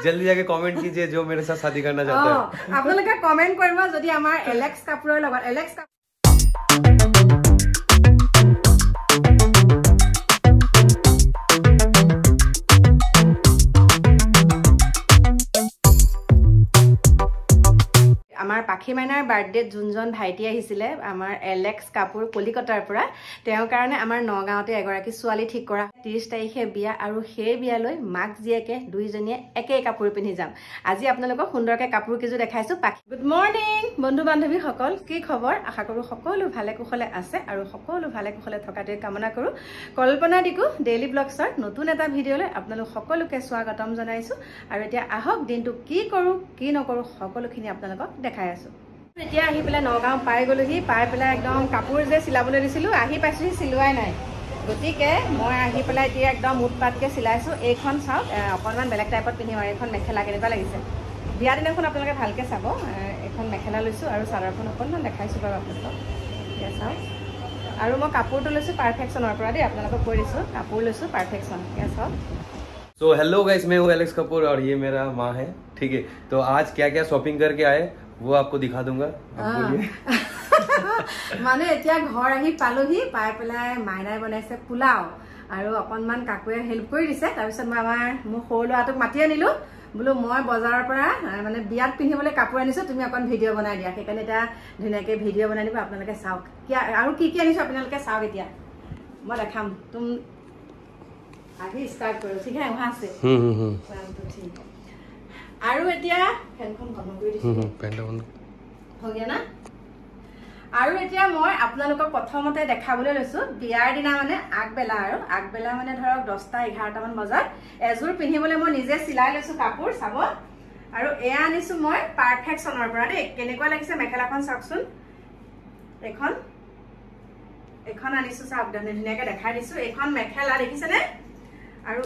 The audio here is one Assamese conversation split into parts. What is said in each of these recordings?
जल्दी जाके कमेंट कीजिए जो मेरे साथ शादी करना चाहता है আপোনালোকে কমেন্ট কৰিব যদি আমাৰ এলেক্স কাপুৰৰ লগত আমাৰ পাখি মাইনাৰ বাৰ্থডে যোনজন ভাইটি আহিছিলে আমাৰ এলেক্স কাপুৰ কলিকতাৰ পৰা তেওঁৰ কাৰণে আমাৰ নগাঁওতে এগৰাকী ছোৱালী ঠিক কৰা 30 তাৰিখে বিয়া আৰু সেই বিয়ালৈ মাক জীয়েকে দুইজনীয়ে একে কাপোৰ পিন্ধি যাম আজি আপোনালোকক সুন্দৰকে কাপোৰ কিজু দেখাইছো পাখি গুড মৰ্নিং বন্ধু বান্ধৱী সকল কি খবৰ আশা কৰো সকলো ভালে কুশলে আছে আৰু সকলো ভালে কুশলে থকাটোৱে কামনা কৰো কল্পনা দিকু ডেইলি ব্লগছৰ নতুন এটা ভিডিঅলৈ আপোনালোক সকলোকে স্বাগতম জনাইছো আৰু এতিয়া আহক দিনটো কি কৰো কি নকৰো সকলোখিনি আপোনালোকক দেখাই আছো এতিয়া আহি পেলাই নগাঁও পাই গলোহি পাই পেলাই একদম কাপোৰ যে চিলাবলৈ দিছিলো আহি পাইছোহি চিলোৱাই নাই গতিকে মই আহি পেলাই এতিয়া একদম উৎপাতকে চিলাইছো এইখন চাওক অকণমান বেলেগ টাইপত পিন্ধিম আৰু এইখন মেখেলা কেনেকুৱা লাগিছে বিয়া দিনাখন আপোনালোকে ভালকে চাব এইখন মেখেলা লৈছো আৰু চাদৰখন অকণমান দেখাইছো বাৰু আপোনালোকক এতিয়া চাওক আৰু মই কাপোৰটো লৈছো পাৰফেকশ্যনৰ পৰা দেই আপোনালোকক কৈ দিছো কাপোৰ লৈছো পাৰফেকশ্যন এতিয়া চাওক तो हेलो गाइस मैं हूँ एलेक्स कपूर और ये मेरा माँ है ठीक है तो आज क्या क्या शॉपिंग करके आए वो आपको दिखा दूंगा माने এতিয়া ঘৰ আহি পালোহি পাই পেলাই মাইনাই বনাইছে পোলাও আৰু অকনমান কাকুৱে হেল্প কৰি দিছে তাৰ পিছত মই আমাৰ মোৰ সৰু ল'ৰাটোক মাতি আনিলো বলো মই বজাৰৰ পৰা মানে বিয়াত পিন্ধিবলৈ কাপোৰ আনিছো তুমি অকন ভিডিঅ' বনাই দিয়া সেইকাৰণে এটা ধুনীয়াকে ভিডিঅ' বনাই দিব আপোনালোকে চাওক আৰু কি কি আনিছো আপোনালোকে চাওক এতিয়া মই দেখাম তুমি আগে স্টার্ট করো ঠিক আছে ওহা আছে ঠিক আৰু এতিয়া ফেনখন বন্ধ কৰি দিছো ফেনটা বন্ধ হৈ গয়া না আৰু এতিয়া মই আপোনালোকক প্ৰথমতে দেখাবলৈ লৈছো বিয়াৰ দিনা মানে আগবেলা মানে ধৰক 10টা 11টা মান বজাত এজোৰ পিন্ধিবলৈ মই নিজে চিলাই লৈছো কাপোৰ চাব আৰু এয়া আনিছো মই পাৰফেকশ্যনৰ পৰা দেই কেনেকুৱা লাগিছে মেখেলাখন চাওকচোন এখন আনিছো চাওক ধুনীয়াকে দেখাই দিছো এখন মেখেলা দেখিছেনে আৰু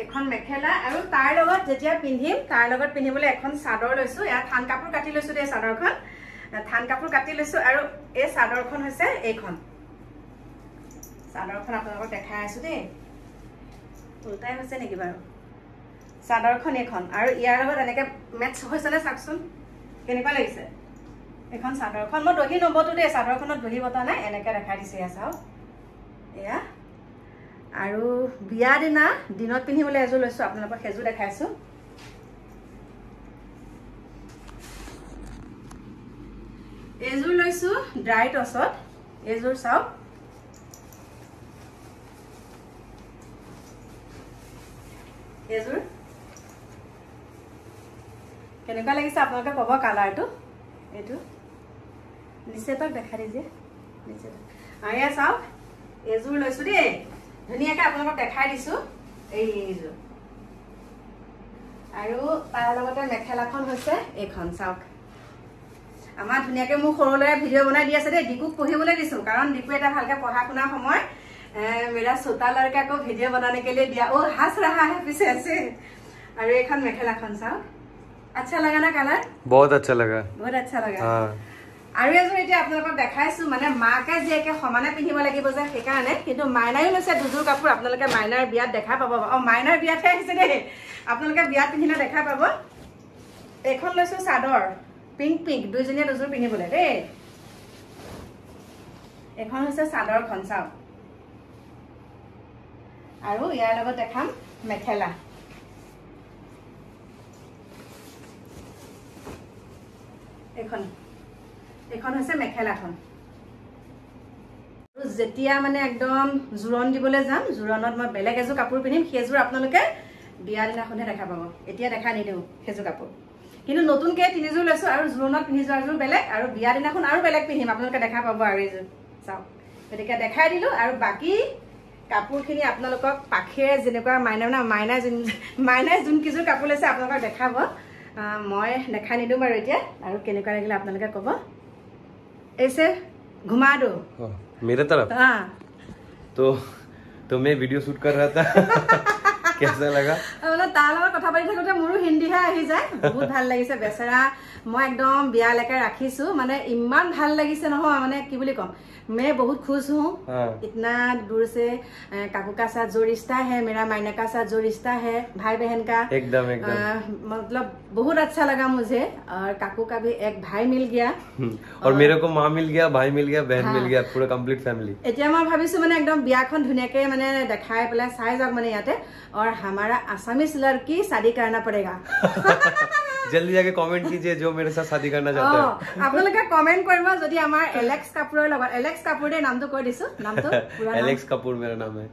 এখন মেখেলা আৰু তাৰ লগত যেতিয়া পিন্ধিম তাৰ লগত পিন্ধিবলৈ এখন চাদৰ লৈছো এয়া থান কাপোৰ কাটি লৈছো দে চাদৰখন থান কাপোৰ কাটি লৈছো আৰু এই চাদৰখন হৈছে এইখন চাদৰখন আপোনালোকক দেখাই আছো দে উল্টাই হৈছে নেকি বাৰু চাদৰখন এখন আৰু ইয়াৰ লগত এনেকে মেটচ হৈছেনে চাকচোন কেনেকুৱা লাগিছে এখন চাদৰখন মই দহি নবতো দে চাদৰখনত দহি বতা নাই এনেকে দেখাই দিছে এয়া চাওক এয়া আৰু বিয়া দিনা দিনত পিন্ধিবলৈ এজোৰ লৈছো আপোনালোকক হেজোৰ দেখাইছো এজোৰ লৈছো ড্ৰাই টছত এজোৰ চাওক এজোৰ কেনেকুৱা লাগিছে আপোনালোকে ক'ব কালাৰটো এইটো নিচেতক দেখা দিছে নিচে আয়া চাওক এজোৰ লৈছো দেই ধুনীয়াকে আপোনালোকক দেখাই দিছো এইজোৰ আৰু তাৰ লগতে মেখেলাখন হৈছে এইখন চাওক আমাৰ ধুনীয়াকে মোৰ সৰু ল'ৰাই ভিডিঅ' বনাই দি আছে দেই ডিকুক পঢ়িবলৈ দিছো কাৰণ ডিকু এটা ভালকে পঢ়া শুনা সময় मेरा छोटा लड़का को वीडियो बनाने के लिए दिया वो हंस रहा है पीछे से और এইখন মেখেলাখন চাওক अच्छा लगा ना कलर बहुत अच्छा लगा हां আৰু এজোৰ এতিয়া আপোনালোকক দেখাইছো মানে মাকে জীয়েকে সমানে পিন্ধিব লাগিব যে সেইকাৰণে কিন্তু মাইনায়ো লৈছে দুজোৰ কাপোৰ আপোনালোকে মাইনাৰ বিয়াত দেখা পাব মাইনাৰ বিয়াতে আহিছে দেই আপোনালোকে বিয়াত পিন্ধিলে দেখা পাব এখন লৈছো চাদৰ পিংক দুইজনীয়ে দুজোৰ পিন্ধিবলৈ দেই এখন হৈছে চাদৰখন চাওক আৰু ইয়াৰ লগত দেখাম মেখেলা এখন হৈছে মেখেলাখন আৰু যেতিয়া মানে একদম জুৰণ দিবলৈ যাম জুৰণত মই বেলেগ এজোৰ কাপোৰ পিন্ধিম সেইজোৰ আপোনালোকে বিয়া দিনাখনহে দেখা পাব এতিয়া দেখা নিদিও সেইজোৰ কাপোৰ কিন্তু নতুনকে তিনিজোৰ লৈছো আৰু জুৰণত পিন্ধি যোৱাজোৰ বেলেগ আৰু বিয়া দিনাখন আৰু বেলেগ পিন্ধিম আপোনালোকে দেখা পাব আৰু এইজোৰ চাওক গতিকে দেখাই দিলো আৰু বাকি কাপোৰখিনি আপোনালোকক পাখেৰে যেনেকুৱা মাইনাই যোন কিজোৰ কাপোৰ লৈছে আপোনালোকক দেখাব মই দেখা নিদিও বাৰু এতিয়া আৰু কেনেকুৱা লাগিলে আপোনালোকে ক'ব ऐसे घुमा दो मेरे तरफ हाँ तो मैं वीडियो शूट कर रहा था कैसा लगा মানে তাৰ লগত কথা পাতি থাকোতে মোৰো হিন্দীহে আহি যায় বহুত ভাল লাগিছে বেচেৰা মই একদম বিয়ালৈকে ৰাখিছো মানে ইমান ভাল লাগিছে নহয় মানে কি বুলি কম मैं बहुत खुश हूँ इतना दूर से काकू का साथ जो रिश्ता है मेरा मायना का साथ जो रिश्ता है भाई बहन का एकदम मतलब बहुत अच्छा लगा मुझे और काकू का भी एक भाई मिल गया और मेरे को माँ मिल गया भाई मिल गया बहन मिल गया पूरा कंप्लीट फैमिली এতিয়া মই ভাবিছো মানে একদম বিয়াখন ধুনিয়াকে মানে দেখাই পেলাই চাই যাওক মানে ইয়াতে और हमारा आसामीज लड़की शादी करना पड़ेगा जल्दी जाके कमेंट कीजिए जो मेरे साथ शादी करना चाहता है আপোনালোকে কমেন্ট কৰিব যদি আমাৰ এলেক্স কাপুৰৰ লগত এলেক্স কাপুৰ দে নামটো কৈ দিছো নামটো পুৰা एलेक्स कपूर मेरा नाम है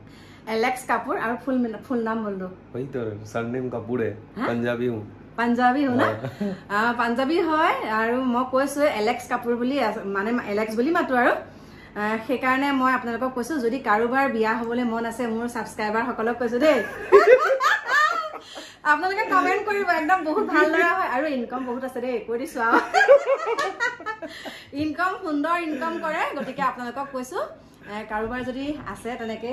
एलेक्स कपूर और फुल नाम बोल दो वही तो सरनेम कपूर है पंजाबी हूँ पंजाबी हूँ ना पंजाबी হয় আৰু মই কৈছো এলেক্স কাপুৰ বুলি মানে এলেক্স বুলি মাতো আৰু সেইকাৰণে মই আপোনালোকক কৈছো যদি কাৰোবাৰ বিয়া হ'বলৈ মন আছে মোৰ সাবস্ক্ৰাইবাৰ সকলক কৈছো দেই আপোনালোকে কমেন্ট কৰিব একদম বহুত ভাল লগা হয় আৰু ইনকাম বহুত আছে দেই কৈ দিছো আৰু ইনকাম সুন্দৰ ইনকাম কৰে গতিকে আপোনালোকক কৈছো কাৰোবাৰ যদি আছে তেনেকে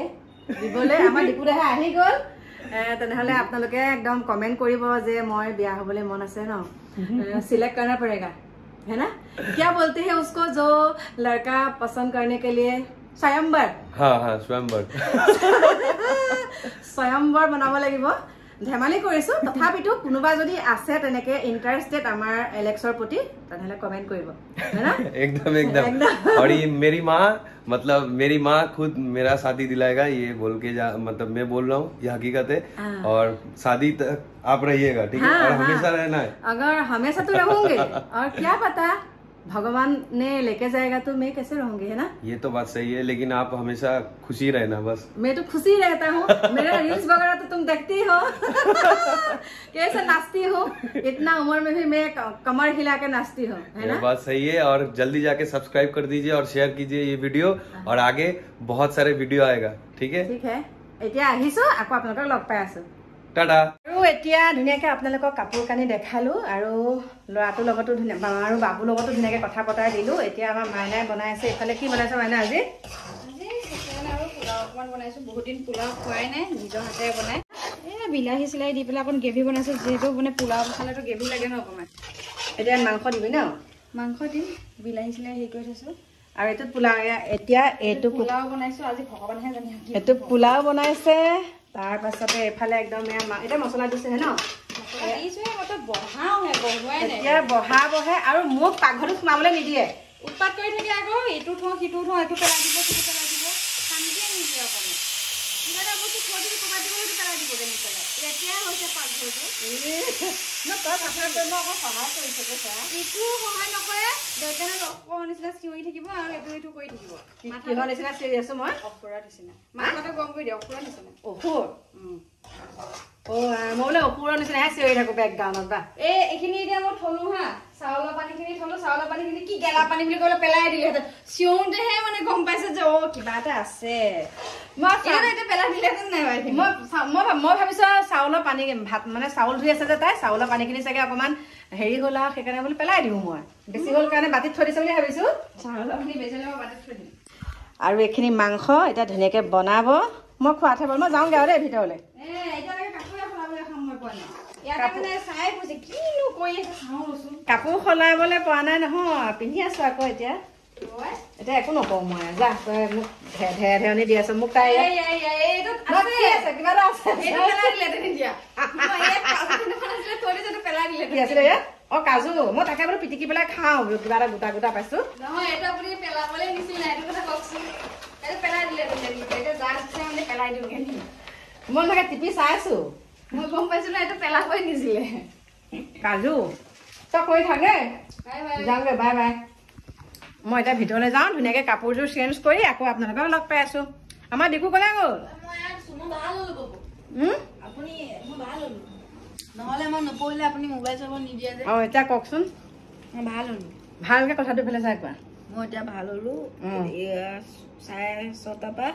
দিবলৈ আমাৰ ডিপুদেহে আহি গ'ল তেনেহলে আপোনালোকে একদম কমেন্ট কৰিব যে মই বিয়া হ'বলৈ মন আছে ন सिलेक्ट करना पड़ेगा है ना क्या बोलते हैं उसको जो लड़का पसंद करने के लिए स्वयंवर हाँ स्वयंवर स्वयंवर बनाब লাগিব ধেমালি কৰিছো তথাপিতো কোনোবা যদি আছে তেনেকে ইন্টাৰেস্টেড আমাৰ এলেক্সৰ প্ৰতি তেনেহলে কমেন্ট কৰিব है ना एकदम और ये मेरी माँ मतलब मेरी माँ खुद मेरा शादी दिलाएगा ये बोल के मतलब मैं बोल रहा हूँ ये हकीकत है और शादी तक आप रहिएगा ठीक है और हमेशा रहना है अगर हमेशा तो रहूंगे और क्या पता भगवान ने लेके जाएगा तो मैं कैसे रहूंगी है ना ये तो बात सही है लेकिन आप हमेशा खुशी रहना बस मैं तो खुशी रहता हूँ मेरा रील्स वगैरह तो तुम देखती हो कैसे नाचती हूँ इतना उम्र में भी मैं कमर हिला के नाचती हूँ है ना बात सही है और जल्दी जाके सब्सक्राइब कर दीजिए और शेयर कीजिए ये वीडियो और आगे बहुत सारे वीडियो आएगा ठीक है এতিয়া আহিছো আকৌ আপোনালোকক লগ পাই আছো টাটা আৰু এতিয়া ধুনিয়াকে আপোনালোকক কাপোৰ কানি দেখালো আৰু লৰাটো লগতো আৰু বাবু লগতো ধুনিয়াকে কথা পতাই দিলো এতিয়া আমাৰ মাইনাই বনাই আছে এফালে কি বনাইছে মাইনা আজি আৰু পোলাও অকমান বনাইছো বহুত দিন পোলাও খোৱাই নাই নিজৰ হাতেৰে বনাই বিলাহী চিলাই দি পেলাই অকণ গ্ৰেভি বনাইছো যিহেতু মানে পোলাও মছলাটো গ্ৰেভি লাগে ন অকমান এতিয়া মাংস দিবি ন মাংস দিম বিলাহী চিলাই হেৰি কৰি থৈছো আৰু এইটো পোলাও এতিয়া এইটো পোলাও বনাইছো আজি ভগৱানহে জানে এইটো পোলাও বনাইছে তাৰ পাছতে এফালে একদম এতিয়া মছলা দিছে হে ন এতিয়া বহাবহে আৰু মোক পাকঘৰটো সোমাবলৈ নিদিয়ে উৎপাত কৰি থাকে আকৌ এইটো থওঁ সিটো থওঁ এইটো পেলাই দিব সিটো পেলাই দিব শান্তিয়ে নিদিয়ে অকণে কিবা এটা বস্তু থৈ দিব ক'ৰবাত দিব সেইটো পেলাই দিব যেন পেলাই এতিয়াই হৈছে পাকঘৰটো তই পাকঘৰত কৰিব অকণ সহায় কৰিছে ইটো সহায় নকৰে দেউতানে অকণমান নিচিনা চিঞৰি থাকিব আৰু এইটো এইটো কৰি থাকিব কিহৰ নিচিনা চিঞৰি আছো মই অফুৰাৰ নিচিনা মাথাটো গৰম কৰি দিয়ে অফুৰাৰ নিচিনা অফুৰ মই বোলে অফুৰৰ নিচিনাহে চিঞৰি থাকো বেকগ্ৰাউণ্ডত বা এইখিনি এতিয়া মই থলো হা চাউলৰ পানীখিনি থলো চাউলৰ পানীখিনি কি গেলা পানী বুলি ক'লে পেলাই দিলেহেঁতেন চিঞৰোতেহে মানে গম পাইছে যে কিবা এটা আছে পেলাই দিলেহেঁতেন নাই মই ভাবিছো চাউলৰ পানী ভাত মানে চাউল ধুই আছে যে তাই চাউলৰ পানীখিনি চাগে অকমান হেৰি হ'ল আৰু সেইকাৰণে বোলে পেলাই দিওঁ মই বেছি হ'ল কাৰণে বাতিত থৈ দিছে বুলি ভাবিছো চাউলৰ পানী বেছি হ'লে মই বাতিত থৈ দিম আৰু এইখিনি মাংস এতিয়া ধুনীয়াকে বনাব মই খোৱাতহে বল মই যাওঁগে আৰু দেই ভিতৰলৈ কাপোৰ সলাবলৈ পৰা নাই নহয় পিন্ধি আছো আকৌ এতিয়া একো নকওঁ মই যা তই মোক ধেৰণি দি আছো মোক তাই কিবা এটা আছে কাজু মই তাকে বোলো পিটিকি পেলাই খাওঁ কিবা এটা গোটা গোটা পাইছো মই তাকে টিপি চাইছো মই গম পাইছিলো এইটো পেলাবই নিছিলে কাজু তই কৰি থাকে যাওঁগে বাই বাই মই এতিয়া ভিতৰলৈ যাওঁ ধুনীয়াকে কাপোৰযোৰ চেঞ্জ কৰি আকৌ আপোনালোকক লগ পাই আছো আমাৰ ডিকু কলে গ'ল নহলে মই নপঢ়িলে আপুনি মোবাইল চাব নিদিয়ে যে এতিয়া কওকচোন ভাল হলো ভালকে কথাটো ফেলে চাই কোৱা মই এতিয়া ভাল হলো 6:30 পৰা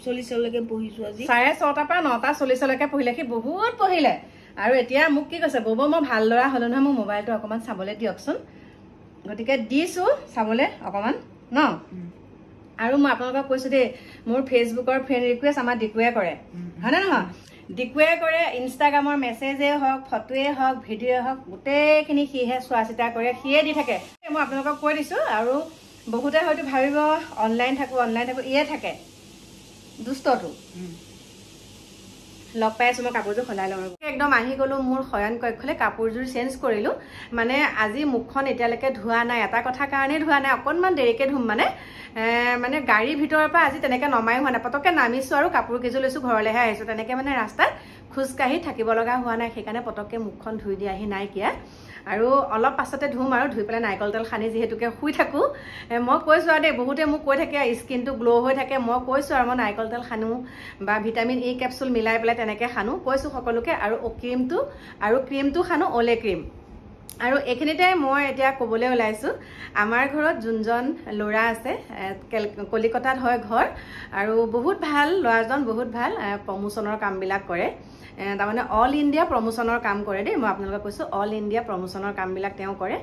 9:40লৈকে পঢ়িছো আজি 6:30 পৰা 9:40লৈকে পঢ়িলে সি বহুত পঢ়িলে আৰু এতিয়া মোক কি কৈছে বব মই ভাল ল'ৰা হলো নহয় মোৰ মোবাইলটো অকমান চাবলৈ দিয়কচোন গতিকে দিছো চাবলৈ অকমান ন আৰু মই আপোনালোকক কৈছো দেই মোৰ ফেচবুকৰ ফ্ৰেণ্ড ৰিকুৱেষ্ট আমাৰ ডিকুৱে কৰে হয়নে নহয় ডিকুৱে কৰে ইনষ্টাগ্ৰামৰ মেছেজে হওক ফটোৱে হওক ভিডিঅ'য়ে হওক গোটেইখিনি সিহে চোৱা চিতা কৰে সিয়ে দি থাকে মই আপোনালোকক কৈ দিছো আৰু বহুতে হয়তো ভাবিব অনলাইন থাকো ইয়ে থাকে দুষ্টটো লগ পাই আছো মই কাপোৰযোৰ সলাই লওঁ একদম আহি গলো মোৰ শয়ন কক্ষলৈ কাপোৰযোৰ চেঞ্জ কৰিলো মানে আজি মুখখন এতিয়ালৈকে ধোৱা নাই এটা কথা কাৰণে ধোৱা নাই অকণমান দেৰিকে ধুম মানে গাড়ীৰ ভিতৰৰ পৰা আজি তেনেকে নমাই হোৱা নাই পতককে নামিছো আৰু কাপোৰ কেইযোৰ লৈছো ঘৰলৈহে আহিছো তেনেকে মানে ৰাস্তাত খোজকাঢ়ি থাকিব লগা হোৱা নাই সেইকাৰণে পতককে মুখখন ধুই দি আহি নাইকিয়া আৰু অলপ পাছতে ধুম আৰু ধুই পেলাই নাৰিকল তেল সানি যিহেতুকে শুই থাকো মই কৈছো আৰু দেই বহুতে মোক কৈ থাকে স্কিনটো গ্লো হৈ থাকে মই কৈছো আৰু মই নাৰিকল তেল সানো বা ভিটামিন ই কেপচুল মিলাই পেলাই তেনেকে সানো কৈছো সকলোকে আৰু ক্ৰীমটো সানো অলে ক্ৰীম আৰু এইখিনিতে মই এতিয়া ক'বলৈ ওলাইছো আমাৰ ঘৰত যোনজন ল'ৰা আছে কলিকতাত হয় ঘৰ আৰু বহুত ভাল ল'ৰাজন বহুত ভাল প্ৰমোচনৰ কামবিলাক কৰে তাৰমানে অল ইণ্ডিয়া প্ৰমোচনৰ কাম কৰে দেই মই আপোনালোকক কৈছো অল ইণ্ডিয়া প্ৰমোচনৰ কামবিলাক তেওঁ কৰে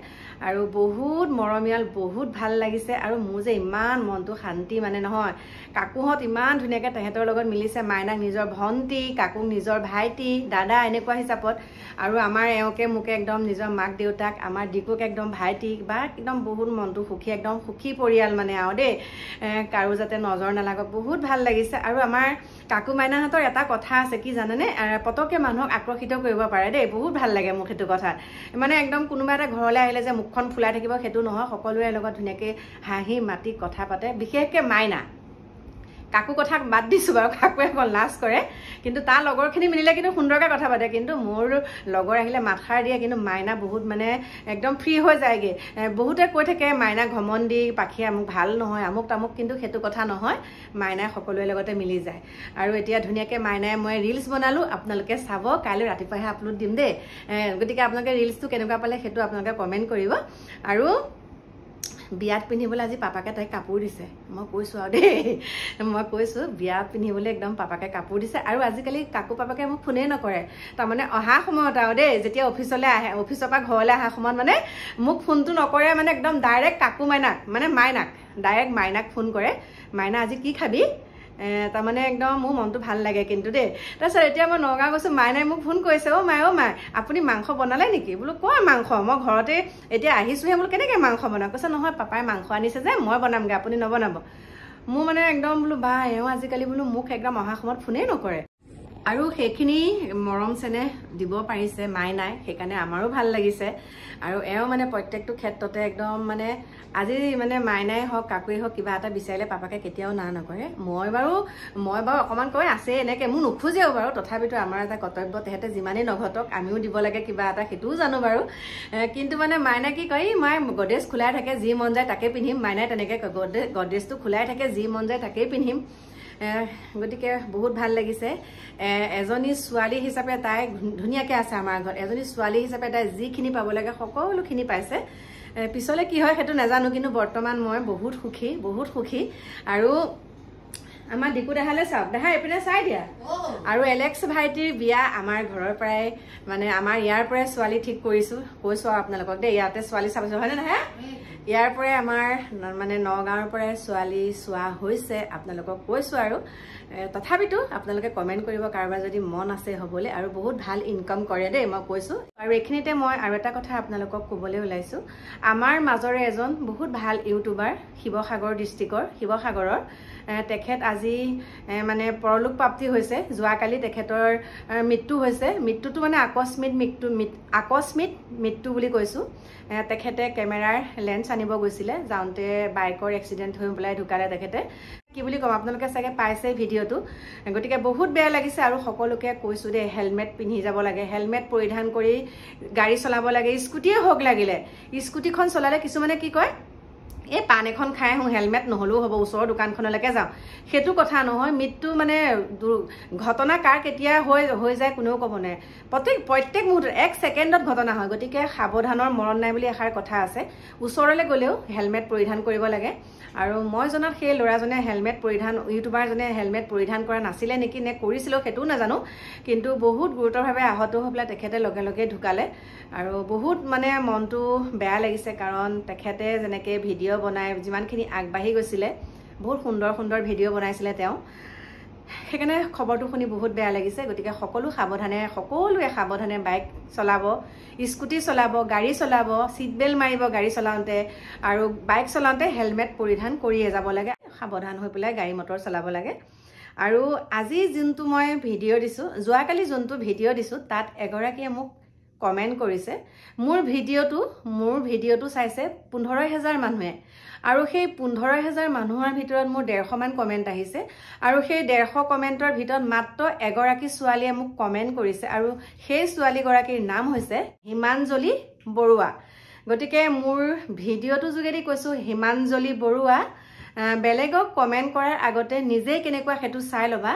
আৰু বহুত মৰমীয়াল বহুত ভাল লাগিছে আৰু মোৰ যে ইমান মনটো শান্তি মানে নহয় কাকুহঁত ইমান ধুনীয়াকৈ তেহেঁতৰ লগত মিলিছে মাইনাক নিজৰ ভণ্টি কাকুক নিজৰ ভাইটি দাদা এনেকুৱা হিচাপত আৰু আমাৰ এওঁকে মোকে একদম নিজৰ মাক দেউতাক আমাৰ ডিকুক একদম ভাইটি বা একদম বহুত মনটো সুখী একদম সুখী পৰিয়াল মানে আৰু দেই কাৰো যাতে নজৰ নালাগক বহুত ভাল লাগিছে আৰু আমাৰ কাকু মাইনাহঁতৰ এটা কথা আছে কি জানেনে পতককে মানুহক আকৰ্ষিত কৰিব পাৰে দেই বহুত ভাল লাগে মোক সেইটো কথা মানে একদম কোনোবা এটা ঘৰলৈ আহিলে যে মুখখন ফুলাই থাকিব সেইটো নহয় সকলোৰে লগত ধুনীয়াকৈ হাঁহি মাতি কথা পাতে বিশেষকৈ মাইনা কাকু কথা বাদ দিছো বাৰু কাকুৱে অকল লাজ কৰে কিন্তু তাৰ লগৰখিনি মিলিলে কিন্তু সুন্দৰকৈ কথা পাতে কিন্তু মোৰ লগৰ আহিলে মাতষাৰ দিয়ে কিন্তু মাইনা বহুত মানে একদম ফ্ৰী হৈ যায়গে বহুতে কৈ থাকে মাইনা ঘমণ্ডি পাখিয়া মোক ভাল নহয় আমুক তামুক কিন্তু সেইটো কথা নহয় মাইনাই সকলোৰে লগতে মিলি যায় আৰু এতিয়া ধুনীয়াকৈ মাইনাই মই ৰিলছ বনালো আপোনালোকে চাব কাইলৈ ৰাতিপুৱাহে আপলোড দিম দেই গতিকে আপোনালোকে ৰিলছটো কেনেকুৱা পালে সেইটো আপোনালোকে কমেণ্ট কৰিব আৰু বিয়াত পিন্ধিবলৈ আজি পাপাকে তাইক কাপোৰ দিছে মই কৈছো আৰু দেই মই কৈছো বিয়াত পিন্ধিবলৈ একদম পাপাকে কাপোৰ দিছে আৰু আজিকালি কাকু পাপাকে মোক ফোনেই নকৰে তাৰমানে অহা সময়ত আৰু দেই যেতিয়া অফিচলৈ আহে অফিচৰ পৰা ঘৰলৈ অহা সময়ত মানে মোক ফোনটো নকৰে মানে একদম ডাইৰেক্ট কাকু মাইনাক ডাইৰেক্ট মাইনাক ফোন কৰে মাইনা আজি কি খাবি তাৰমানে একদম মোৰ মনটো ভাল লাগে কিন্তু দেই তাৰপিছত এতিয়া মই নগাঁও গৈছো মাইনাই মোক ফোন কৰিছে অ' মাই আপুনি মাংস বনালে নেকি বোলো কয় মাংস মই ঘৰতে এতিয়া আহিছোহে বোলো কেনেকৈ মাংস বনাম কৈছে নহয় পাপাই মাংস আনিছে যে মই বনামগৈ আপুনি নবনাব মোৰ মানে একদম বোলো বা এওঁ আজিকালি বোলো মোক একদম অহা সময়ত ফোনেই নকৰে আৰু সেইখিনি মৰম চেনেহ দিব পাৰিছে মাইনাই সেইকাৰণে আমাৰো ভাল লাগিছে আৰু এওঁ মানে প্ৰত্যেকটো ক্ষেত্ৰতে একদম মানে আজি মানে মাইনাই হওক কাকুৱে হওক কিবা এটা বিচাৰিলে পাপাকে কেতিয়াও না নকৰে মই বাৰু অকণমান কয় আছে এনেকৈ মোৰ নোখোজেও বাৰু তথাপিতো আমাৰ এটা কৰ্তব্য তেহেঁতে যিমানেই নঘটক আমিও দিব লাগে কিবা এটা সেইটোও জানো বাৰু কিন্তু মানে মাইনাই কি কয় মাই গড্ৰেজ খোলাই থাকে যি মন যায় তাকে পিন্ধিম মাইনাই তেনেকৈ গড্ৰেজটো খোলাই থাকে যি মন যায় তাকেই পিন্ধিম গতিকে বহুত ভাল লাগিছে এজনী ছোৱালী হিচাপে তাই ধুনীয়াকৈ আছে আমাৰ ঘৰত এজনী ছোৱালী হিচাপে তাই যিখিনি পাব লাগে সকলোখিনি পাইছে পিছলৈ কি হয় সেইটো নাজানো কিন্তু বৰ্তমান মই বহুত সুখী আৰু আমাৰ ডিকু দেহালৈ চাওক দেহা এইপিনে চাই দিয়া আৰু এলেক্স ভাইটিৰ বিয়া আমাৰ ঘৰৰ পৰাই মানে আমাৰ ইয়াৰ পৰাই ছোৱালী ঠিক কৰিছো কৈছো আৰু আপোনালোকক দেই ইয়াতে ছোৱালী চাব হয়নে নহয় ইয়াৰ পৰাই আমাৰ মানে নগাঁৱৰ পৰাই ছোৱালী চোৱা হৈছে আপোনালোকক কৈছো আৰু তথাপিতো আপোনালোকে কমেণ্ট কৰিব কাৰোবাৰ যদি মন আছে হ'বলৈ আৰু বহুত ভাল ইনকাম কৰে দেই মই কৈছো আৰু এইখিনিতে মই আৰু এটা কথা আপোনালোকক ক'বলৈ ওলাইছো আমাৰ মাজৰে এজন বহুত ভাল ইউটিউবাৰ শিৱসাগৰ ডিষ্ট্ৰিক্টৰ তেখেত আজি মানে পৰলোক প্ৰাপ্তি হৈছে যোৱাকালি তেখেতৰ মৃত্যু হৈছে মৃত্যুটো মানে আকস্মিক মৃত্যু বুলি কৈছো তেখেতে কেমেৰাৰ লেন্স আনিব গৈছিলে যাওঁতে বাইকৰ এক্সিডেণ্ট হৈ পেলাই ঢুকালে তেখেতে কি বুলি ক'ম আপোনালোকে চাগে পাইছে ভিডিঅ'টো গতিকে বহুত বেয়া লাগিছে আৰু সকলোকে কৈছো দেই হেলমেট পিন্ধি যাব লাগে হেলমেট পৰিধান কৰি গাড়ী চলাব লাগে স্কুটিয়ে হওক লাগিলে স্কুটিখন চলালে কিছুমানে কি কয় এই পান এখন খাই আহোঁ হেলমেট নহ'লেও হ'ব ওচৰৰ দোকানখনলৈকে যাওঁ সেইটো কথা নহয় মৃত্যু মানে ঘটনা কাৰ কেতিয়া হৈ যায় কোনেও ক'ব নোৱাৰে প্ৰত্যেক মুহূৰ্তত 1 ছেকেণ্ডত ঘটনা হয় গতিকে সাৱধানৰ মৰণ নাই বুলি এষাৰ কথা আছে ওচৰলৈ গ'লেও হেলমেট পৰিধান কৰিব লাগে আৰু মই জনাত সেই ল'ৰাজনে ইউটিউবাৰজনে হেলমেট পৰিধান কৰা নাছিলে নেকি নে কৰিছিলেও সেইটোও নাজানো কিন্তু বহুত গুৰুতৰভাৱে আহত হৈ পেলাই তেখেতে লগে লগে ঢুকালে আৰু বহুত মানে মনটো বেয়া লাগিছে কাৰণ তেখেতে যেনেকৈ ভিডিঅ' বনাই যিমানখিনি আগবাঢ়ি গৈছিলে বহুত সুন্দৰ সুন্দৰ ভিডিঅ' বনাইছিলে তেওঁ সেইকাৰণে খবৰটো শুনি বহুত বেয়া লাগিছে গতিকে সকলোৱে সাৱধানে বাইক চলাব স্কুটি চলাব গাড়ী চলাব সিট বেল্ট মাৰিব গাড়ী চলাওঁতে আৰু বাইক চলাওঁতে হেলমেট পৰিধান কৰিয়ে যাব লাগে সাৱধান হৈ পেলাই গাড়ী মটৰ চলাব লাগে আৰু আজি যোনটো মই ভিডিঅ' দিছোঁ যোৱাকালি যোনটো ভিডিঅ' দিছোঁ তাত এগৰাকীয়ে মোক কমেণ্ট কৰিছে মোৰ ভিডিঅ'টো চাইছে 15,000 মানুহে আৰু সেই 15,000 মানুহৰ ভিতৰত মোৰ 150 মান কমেণ্ট আহিছে আৰু সেই 150 কমেণ্টৰ ভিতৰত মাত্ৰ এগৰাকী ছোৱালীয়ে মোক কমেণ্ট কৰিছে আৰু সেই ছোৱালীগৰাকীৰ নাম হৈছে হিমাঞ্জলি বৰুৱা গতিকে মোৰ ভিডিঅ'টো যোগেদি কৈছোঁ হিমাঞ্জলি বৰুৱা বেলেগক কমেণ্ট কৰাৰ আগতে নিজেই কেনেকুৱা সেইটো চাই ল'বা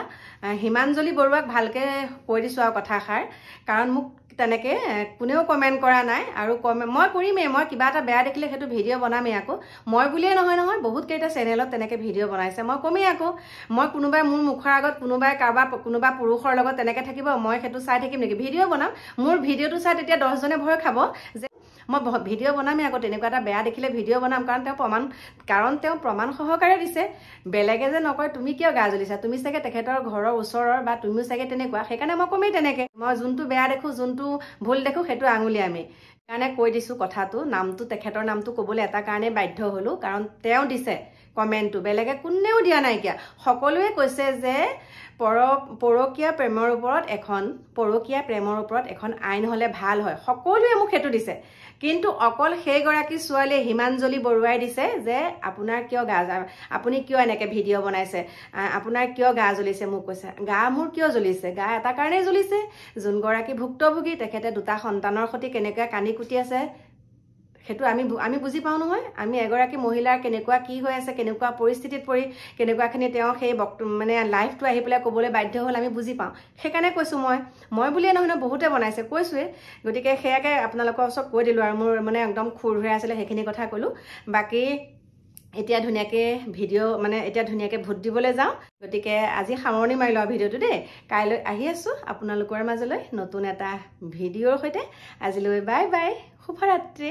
হিমাঞ্জলি বৰুৱাক ভালকৈ কৈ দিছোঁ আৰু কথাষাৰ কাৰণ মোক তেনেকৈ কোনেও কমেণ্ট কৰা নাই আৰু মই কৰিমেই মই কিবা এটা বেয়া দেখিলে সেইটো ভিডিঅ' বনামেই আকৌ মই বুলিয়ে নহয় বহুত কেইটা চেনেলত তেনেকৈ ভিডিঅ' বনাইছে মই কমেই আকৌ মই কোনোবাই মোৰ মুখৰ আগত কোনোবা পুৰুষৰ লগত তেনেকৈ থাকিব মই সেইটো চাই থাকিম নেকি ভিডিঅ' বনাম মোৰ ভিডিঅ'টো চাই তেতিয়া 10জনে ভয় খাব যে মই ভিডিঅ' বনামেই আকৌ তেনেকুৱা এটা বেয়া দেখিলে ভিডিঅ' বনাম কাৰণ তেওঁ প্ৰমাণ সহকাৰে দিছে বেলেগে যে নকয় তুমি কিয় গা জ্বলিছা তুমি চাগে তেখেতৰ ঘৰৰ ওচৰৰ বা তুমিও চাগে তেনেকুৱা সেইকাৰণে মই কমেই তেনেকৈ মই যোনটো বেয়া দেখোঁ যোনটো ভুল দেখোঁ সেইটো আঙুলিয়ামেই কাৰণে কৈ দিছোঁ কথাটো তেখেতৰ নামটো ক'বলৈ এটা কাৰণে বাধ্য হ'লোঁ কাৰণ তেওঁ দিছে কমেণ্টটো বেলেগে কোনেও দিয়া নাইকিয়া সকলোৱে কৈছে যে পৰকীয়া প্ৰেমৰ ওপৰত এখন আইন হ'লে ভাল হয় সকলোৱে মোক সেইটো দিছে কিন্তু অকল সেইগৰাকী ছোৱালীয়ে হিমাঞ্জলি বৰুৱাই দিছে যে আপুনি কিয় এনেকৈ ভিডিঅ' বনাইছে আপোনাৰ কিয় গা জ্বলিছে মোক কৈছে মোৰ কিয় জ্বলিছে গা এটা কাৰণেই জ্বলিছে যোনগৰাকী ভুক্তভোগী তেখেতে 2টা সন্তানৰ সৈতে কেনেকৈ কানি কুটি আছে সেইটো আমি বুজি পাওঁ নহয় আমি এগৰাকী মহিলাৰ কেনেকুৱা কি হৈ আছে কেনেকুৱা পৰিস্থিতিত পৰি কেনেকুৱাখিনি তেওঁ সেই মানে লাইফটো আহি পেলাই ক'বলৈ বাধ্য হ'ল আমি বুজি পাওঁ সেইকাৰণে কৈছোঁ মই বুলিয়ে নহয় বহুতে বনাইছে কৈছোঁৱে গতিকে সেয়াকে আপোনালোকৰ ওচৰত কৈ দিলোঁ আৰু মোৰ মানে একদম খুৰ হৈ আছিলে সেইখিনি কথা ক'লোঁ বাকী এতিয়া ধুনীয়াকৈ ভোট দিবলৈ যাওঁ গতিকে আজি সামৰণি মাৰি লওঁ ভিডিঅ'টো দেই কাইলৈ আহি আছোঁ আপোনালোকৰ মাজলৈ নতুন এটা ভিডিঅ'ৰ সৈতে আজিলৈ বাই বাই শুভৰাত্ৰি